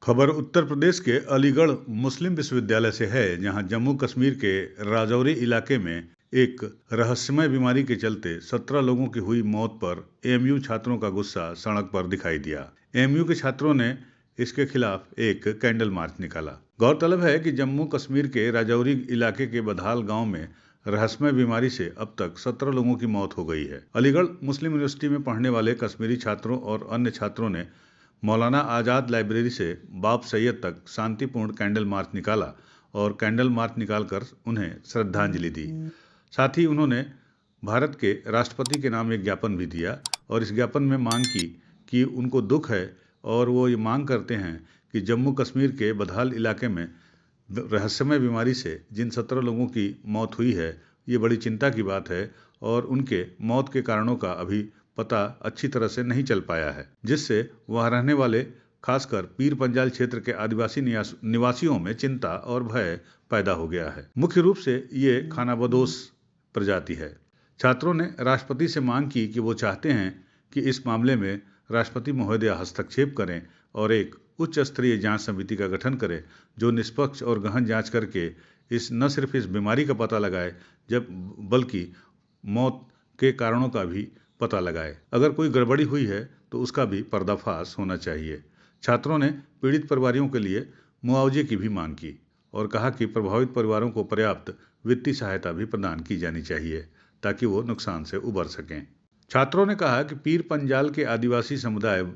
खबर उत्तर प्रदेश के अलीगढ़ मुस्लिम विश्वविद्यालय से है, जहां जम्मू कश्मीर के राजौरी इलाके में एक रहस्यमय बीमारी के चलते 17 लोगों की हुई मौत पर एएमयू छात्रों का गुस्सा सड़क पर दिखाई दिया। एएमयू के छात्रों ने इसके खिलाफ एक कैंडल मार्च निकाला। गौरतलब है कि जम्मू कश्मीर के राजौरी इलाके के बधाल गांव में रहस्यमय बीमारी से अब तक 17 लोगों की मौत हो गई है। अलीगढ़ मुस्लिम यूनिवर्सिटी में पढ़ने वाले कश्मीरी छात्रों और अन्य छात्रों ने मौलाना आज़ाद लाइब्रेरी से बाब सैयद तक शांतिपूर्ण कैंडल मार्च निकाला और कैंडल मार्च निकालकर उन्हें श्रद्धांजलि दी। साथ ही उन्होंने भारत के राष्ट्रपति के नाम एक ज्ञापन भी दिया और इस ज्ञापन में मांग की कि उनको दुख है और वो ये मांग करते हैं कि जम्मू कश्मीर के बधाल इलाके में रहस्यमय बीमारी से जिन 17 लोगों की मौत हुई है, ये बड़ी चिंता की बात है और उनके मौत के कारणों का अभी पता अच्छी तरह से नहीं चल पाया है, जिससे वहां रहने वाले खासकर पीर पंजाल क्षेत्र के आदिवासी निवासियों में चिंता और भय पैदा हो गया है। मुख्य रूप से ये खानाबदोश प्रजाति है। छात्रों ने राष्ट्रपति से मांग की कि वो चाहते हैं कि इस मामले में राष्ट्रपति महोदय हस्तक्षेप करें और एक उच्च स्तरीय जांच समिति का गठन करें जो निष्पक्ष और गहन जांच करके न सिर्फ इस बीमारी का पता लगाए बल्कि मौत के कारणों का भी पता लगाए। अगर कोई गड़बड़ी हुई है तो उसका भी पर्दाफाश होना चाहिए। छात्रों ने पीड़ित परिवारों के लिए मुआवजे की भी मांग की और कहा कि प्रभावित परिवारों को पर्याप्त वित्तीय सहायता भी प्रदान की जानी चाहिए ताकि वो नुकसान से उबर सकें। छात्रों ने कहा कि पीर पंजाल के आदिवासी समुदाय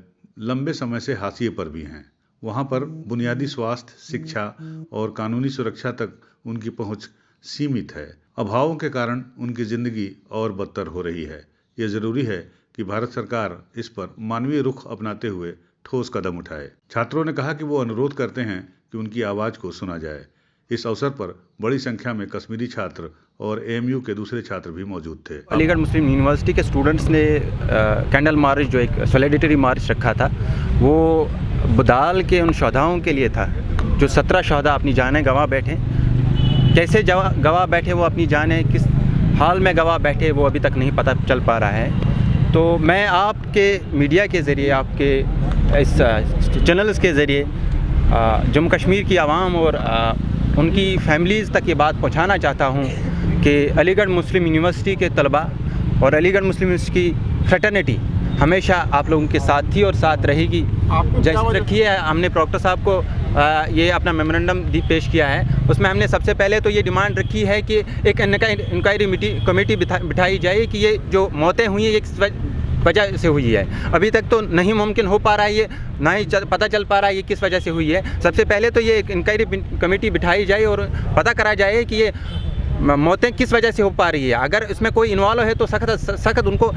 लंबे समय से हाशिए पर भी हैं। वहां पर बुनियादी स्वास्थ्य, शिक्षा और कानूनी सुरक्षा तक उनकी पहुंच सीमित है। अभावों के कारण उनकी जिंदगी और बदतर हो रही है। ये जरूरी है कि भारत सरकार इस पर मानवीय रुख अपनाते हुए ठोस कदम उठाए। छात्रों ने कहा कि वो अनुरोध करते हैं कि उनकी आवाज को सुना जाए। इस अवसर पर बड़ी संख्या में कश्मीरी छात्र और एएमयू के दूसरे छात्र भी मौजूद थे। अलीगढ़ मुस्लिम यूनिवर्सिटी के स्टूडेंट्स ने कैंडल मार्च, जो एक सॉलिडेरिटी मार्च रखा था, वो बदाल के उन शहदाओं के लिए था जो 17 शहदा अपनी जानें गंवा बैठे। कैसे गंवा बैठे, वो अपनी जानें किस हाल में गंवा बैठे, वो अभी तक नहीं पता चल पा रहा है। तो मैं आपके मीडिया के ज़रिए, आपके इस चैनल्स के ज़रिए जम्मू कश्मीर की आवाम और उनकी फैमिलीज़ तक ये बात पहुंचाना चाहता हूं कि अलीगढ़ मुस्लिम यूनिवर्सिटी के तलबा और अलीगढ़ मुस्लिम यूनिवर्सिटी की फ्रेटर्निटी हमेशा आप लोगों के साथ थी और साथ रहेगी। जैसे रखिए, हमने प्रोक्टर साहब को ये अपना मेमोरेंडम पेश किया है। उसमें हमने सबसे पहले तो ये डिमांड रखी है कि एक इंक्वायरी कमेटी बिठाई जाए कि ये जो मौतें हुई हैं ये वजह से हुई है। अभी तक तो नहीं मुमकिन हो पा रहा है, ये ना ही पता चल पा रहा है ये किस वजह से हुई है। सबसे पहले तो ये एक इंक्वायरी कमेटी बिठाई जाए और पता करा जाए कि ये मौतें किस वजह से हो पा रही है। अगर इसमें कोई इन्वॉल्व है तो सख्त उनको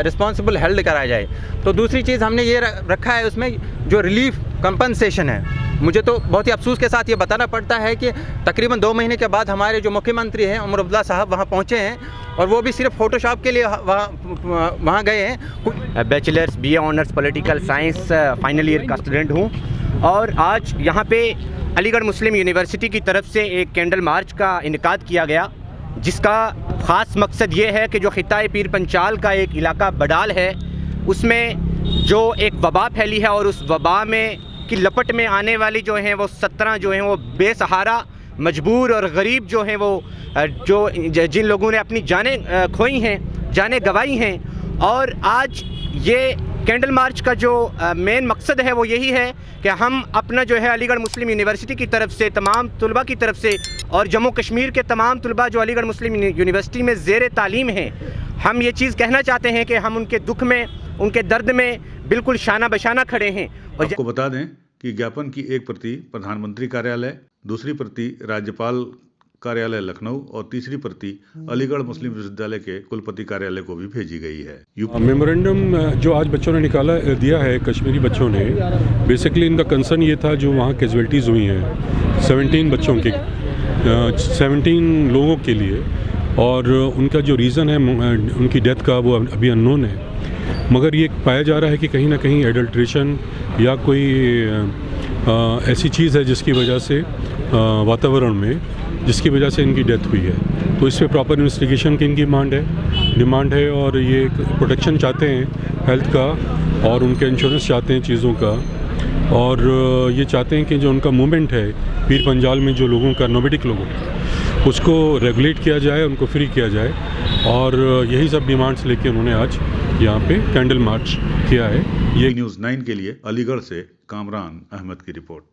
रिस्पॉन्सिबल हेल्ड करा जाए। तो दूसरी चीज़ हमने ये रखा है, उसमें जो रिलीफ कंपनसेशन है। मुझे तो बहुत ही अफसोस के साथ ये बताना पड़ता है कि तकरीबन 2 महीने के बाद हमारे जो मुख्यमंत्री हैं उमर अब्दुल्ला साहब वहाँ पहुँचे हैं और वो भी सिर्फ फ़ोटोशॉप के लिए वहाँ गए हैं। Bachelors BA honours political science final year का स्टूडेंट हूँ और आज यहाँ पे अलीगढ़ मुस्लिम यूनिवर्सिटी की तरफ से एक कैंडल मार्च का इनेकाद किया गया, जिसका ख़ास मकसद ये है कि जो खिताए पीर पंचाल का एक इलाका बडाल है, उसमें जो एक वबा फैली है और उस वबा में की लपट में आने वाली जो हैं वो 17 जो हैं वो बेसहारा, मजबूर और गरीब जो हैं वो जिन लोगों ने अपनी जानें खोई हैं, जानें गंवाई हैं। और आज ये कैंडल मार्च का जो मेन मकसद है वो यही है कि हम अपना जो है अलीगढ़ मुस्लिम यूनिवर्सिटी की तरफ से, तमाम तलबा की तरफ से और जम्मू कश्मीर के तमाम तलबा जो अलीगढ़ मुस्लिम यूनिवर्सिटी में ज़ेर तालीम हैं, हम ये चीज़ कहना चाहते हैं कि हम उनके दुख में, उनके दर्द में बिल्कुल शाना बशाना खड़े हैं। और आपको बता दें कि ज्ञापन की एक प्रति प्रधानमंत्री कार्यालय, दूसरी प्रति राज्यपाल कार्यालय लखनऊ और तीसरी प्रति अलीगढ़ मुस्लिम विश्वविद्यालय के कुलपति कार्यालय को भी भेजी गई है। मेमोरेंडम जो आज बच्चों ने दिया है, कश्मीरी बच्चों ने, बेसिकली इनका कंसर्न ये था जो वहाँ कैजुअल्टीज़ हुई हैं 17 बच्चों के, 17 लोगों के लिए, और उनका जो रीज़न है उनकी डेथ का वो अभी अननोन है। मगर ये पाया जा रहा है कि कहीं ना कहीं एडल्ट्रेशन या कोई ऐसी चीज़ है जिसकी वजह से वातावरण में, जिसकी वजह से इनकी डेथ हुई है। तो इस पर प्रॉपर इन्वेस्टिगेशन की इनकी डिमांड है और ये प्रोटेक्शन चाहते हैं हेल्थ का और उनके इंश्योरेंस चाहते हैं चीज़ों का, और ये चाहते हैं कि जो उनका मूवमेंट है पीर पंजाल में जो लोगों का नोमैडिक लोगों उसको रेगुलेट किया जाए, उनको फ्री किया जाए, और यही सब डिमांड्स लेके उन्होंने आज यहाँ पे कैंडल मार्च किया है। ये न्यूज़ 9 के लिए अलीगढ़ से कामरान अहमद की रिपोर्ट।